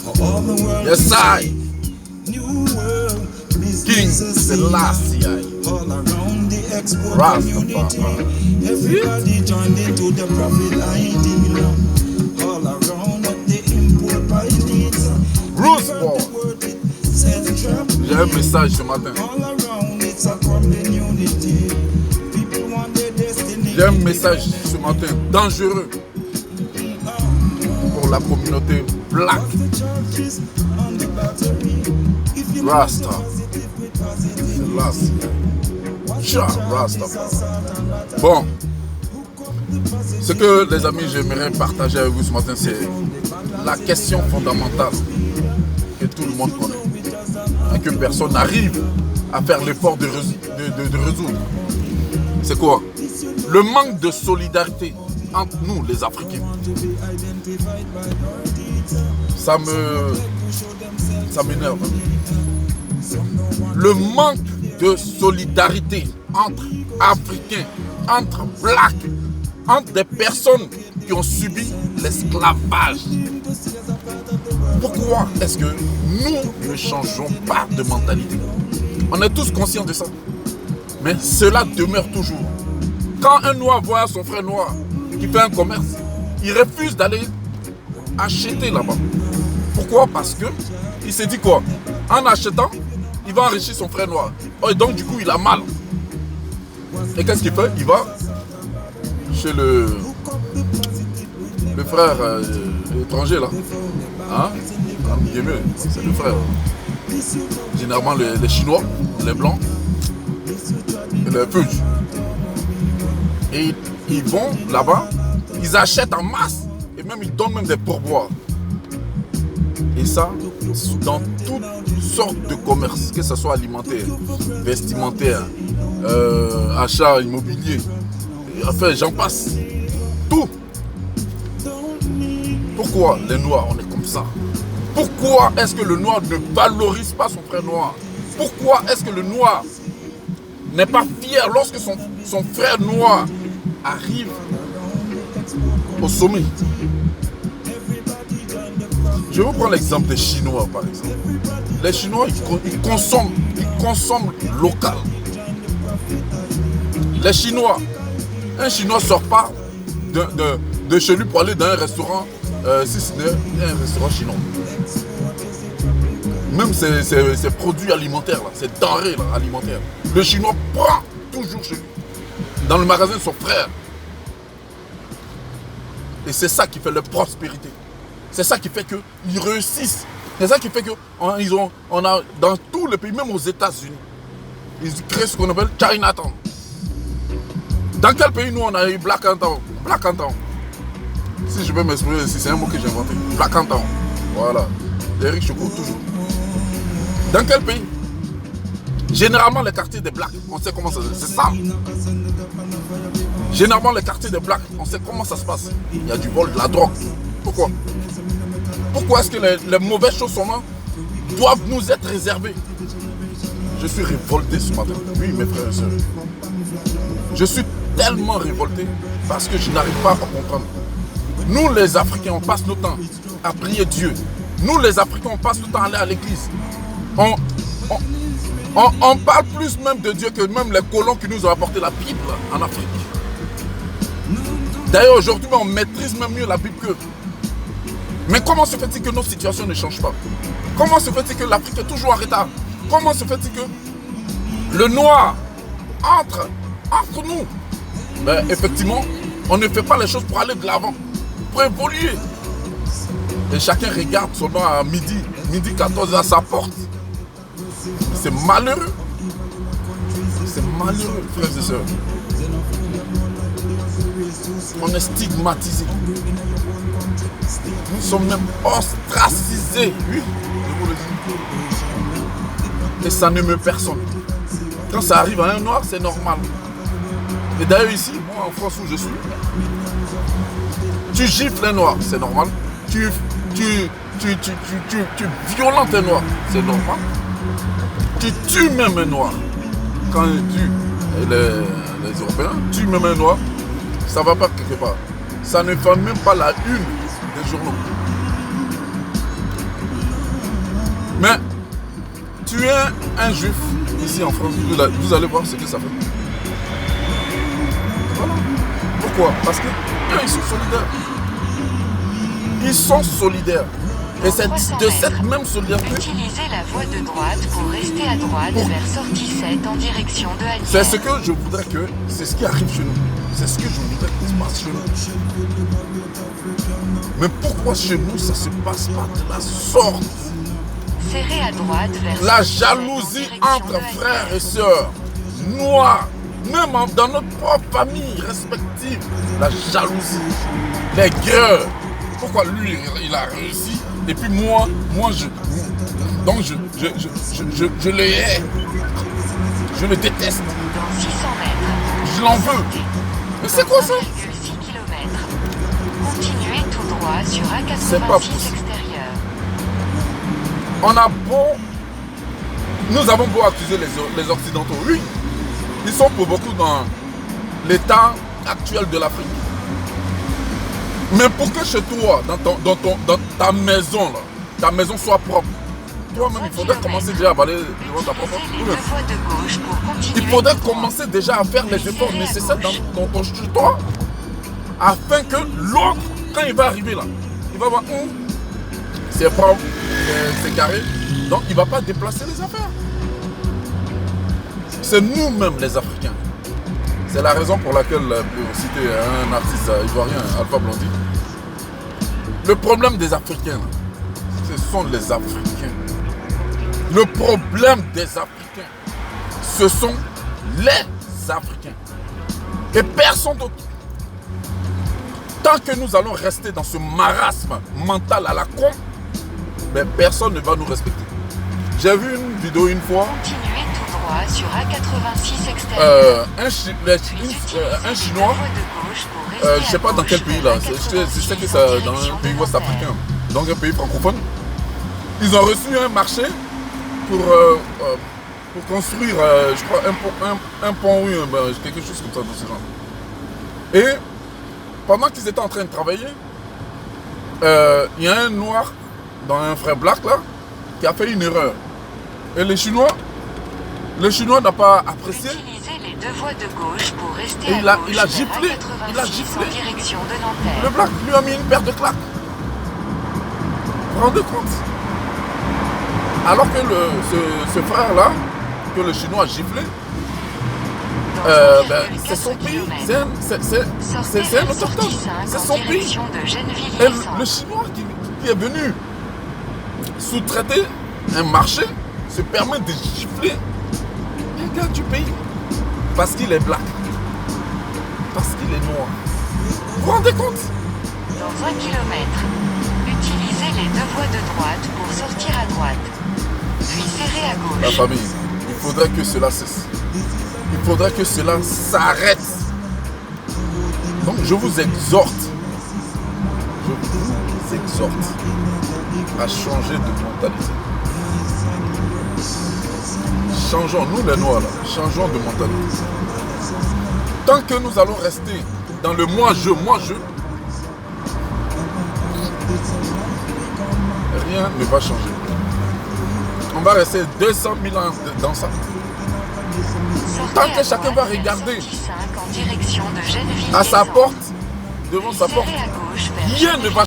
Yes, I. King Selassie. Rastafari. Everybody joined into the prophet ideal. All around the import by needs. Bruce Boy. J'ai un message ce matin. J'ai un message ce matin dangereux pour la communauté black. Rasta. Rasta. Bon. Ce que les amis j'aimerais partager avec vous ce matin, c'est la question fondamentale que tout le monde connaît et que personne n'arrive à faire l'effort de résoudre. C'est quoi? Le manque de solidarité entre nous les Africains. Ça m'énerve. Le manque de solidarité entre Africains, entre Blacks, entre des personnes qui ont subi l'esclavage. Pourquoi est-ce que nous ne changeons pas de mentalité? On est tous conscients de ça. Mais cela demeure toujours. Quand un noir voit son frère noir qui fait un commerce, il refuse d'aller acheter là-bas. Pourquoi? Parce que il s'est dit quoi? En achetant, il va enrichir son frère noir. Et donc du coup, il a mal. Et qu'est-ce qu'il fait? Il va chez le frère étranger là. Hein? C'est le frère. Généralement les Chinois, les Blancs, et les Fudge. Et ils vont là-bas, ils achètent en masse et même ils donnent même des pourboires. Et ça, dans toutes sortes de commerces, que ce soit alimentaire, vestimentaire, achat immobilier, enfin j'en passe, tout. Pourquoi les Noirs on est comme ça? Pourquoi est-ce que le Noir ne valorise pas son frère noir? Pourquoi est-ce que le Noir n'est pas fier lorsque son frère noir arrive au sommet? Je vais vous prendre l'exemple des Chinois par exemple. Les Chinois ils consomment local. Les Chinois, un Chinois ne sort pas de chez lui pour aller dans un restaurant, si ce n'est un restaurant chinois. Même ces produits alimentaires, là, ces denrées là, alimentaires, le Chinois prend toujours chez lui, dans le magasin de son frère. Et c'est ça qui fait leur prospérité. C'est ça qui fait qu'ils réussissent. C'est ça qui fait qu'on a dans tous les pays, même aux États-Unis, ils créent ce qu'on appelle Chinatown. Dans quel pays nous on a eu Black and Town? Black and Town. Si je peux m'exprimer, c'est un mot que j'ai inventé. Black and Town. Voilà. Eric Choukou, toujours. Dans quel pays? Généralement les quartiers des Blacks, on sait comment ça se passe. C'est ça. Généralement les quartiers des Blacks, on sait comment ça se passe. Il y a du vol, de la drogue. Pourquoi? Pourquoi est-ce que les mauvaises choses sont là doivent nous être réservées? Je suis révolté ce matin. Oui, mes frères et sœurs. Je suis tellement révolté parce que je n'arrive pas à comprendre. Nous les Africains, on passe notre temps à prier Dieu. Nous les Africains, on passe notre temps à aller à l'église. On parle plus même de Dieu que même les colons qui nous ont apporté la Bible en Afrique. D'ailleurs, aujourd'hui, on maîtrise même mieux la Bible qu'eux. Mais comment se fait-il que nos situations ne changent pas? Comment se fait-il que l'Afrique est toujours en retard? Comment se fait-il que le noir entre nous? Ben, effectivement, on ne fait pas les choses pour aller de l'avant, pour évoluer. Et chacun regarde seulement à midi 14 à sa porte. C'est malheureux. C'est malheureux, frères et sœurs. On est stigmatisé. Nous sommes même ostracisés. Oui, je vous le dis. Et ça ne meurt personne. Quand ça arrive à un noir, c'est normal. Et d'ailleurs ici, moi en France où je suis, tu gifles un noir, c'est normal. Tu violentes un noir, c'est normal. Tu tues même un noir. Quand les Européens tuent même un noir, ça ne va pas quelque part. Ça ne fait même pas la une des journaux. Mais tuer un juif ici en France, vous allez voir ce que ça fait. Voilà. Pourquoi? Parce que ils sont solidaires. Ils sont solidaires. Et c'est de cette même solidarité. Utilisez la voie de droite pour rester à droite vers sortie 7 en direction de Allière. C'est ce que je voudrais que... C'est ce qui arrive chez nous. C'est ce que je voudrais qu'il se passe chez nous. Mais pourquoi chez nous, ça se passe pas de la sorte? Serrez à droite vers La sortie 7 en jalousie direction entre de Allière. frères et sœurs, noirs, même dans notre propre famille respective, la jalousie, les guerres. Pourquoi lui, il a réussi et puis moi je le hais, je le déteste, Dans 600 mètres. je l'en veux. Mais c'est quoi ça? 1,6 km. Continuez tout droit sur C'est pas A86 possible. extérieur. On a beau, nous avons beau accuser les Occidentaux, oui, ils sont pour beaucoup dans l'état actuel de l'Afrique. Mais pour que chez toi, dans ta maison, là, ta maison soit propre, toi-même, il faudrait commencer déjà à balayer devant ta propre Utilisez les deux maison. voies de gauche pour continuer Il faudrait tout droit. commencer déjà à faire les efforts nécessaires dans ton chez toi, afin que l'autre, quand il va arriver là, il va voir, c'est propre, c'est carré, donc il ne va pas déplacer les affaires. C'est nous-mêmes les Africains. C'est la raison pour laquelle, pour citer un artiste ivoirien, Alpha Blondy, le problème des Africains, ce sont les Africains. Le problème des Africains, ce sont les Africains. Et personne d'autre. Tant que nous allons rester dans ce marasme mental à la con, mais personne ne va nous respecter. J'ai vu une vidéo une fois. Continuez tout droit sur A86 extérieur. Un Chinois, je ne sais pas dans quel pays là, je sais que c'est dans un pays ouest africain, donc un pays francophone. Ils ont reçu un marché pour construire, je crois, un pont ou quelque chose comme ça de ce genre. Et pendant qu'ils étaient en train de travailler, il y a un noir dans un frère black là qui a fait une erreur. Et le Chinois n'a pas apprécié. Utilisez les deux voies de gauche pour rester Et à il a gauche giflé, vers il a A86 giflé. en direction de Nanterre. Le black lui a mis une paire de claques. Vous vous rendez compte? Alors que ce frère-là, que le Chinois a giflé, c'est son pays. C'est un autochtone. C'est son pays. Et le Chinois qui est venu sous-traiter un marché se permet de gifler un gars du pays. Parce qu'il est black. Parce qu'il est noir. Vous vous rendez compte? Dans 1 kilomètre, utilisez les deux voies de droite pour sortir à droite. Puis serrez à gauche. La famille, il faudrait que cela cesse. Il faudrait que cela s'arrête. Donc je vous exhorte à changer de mentalité. Changeons, nous les Noirs là, changeons de mentalité. Tant que nous allons rester dans le moi-je, rien ne va changer. On va rester 200 000 ans dans ça. Tant que chacun va regarder en direction de Gennevilliers. à sa porte, devant sa porte, Serrez à gauche vers rien ne va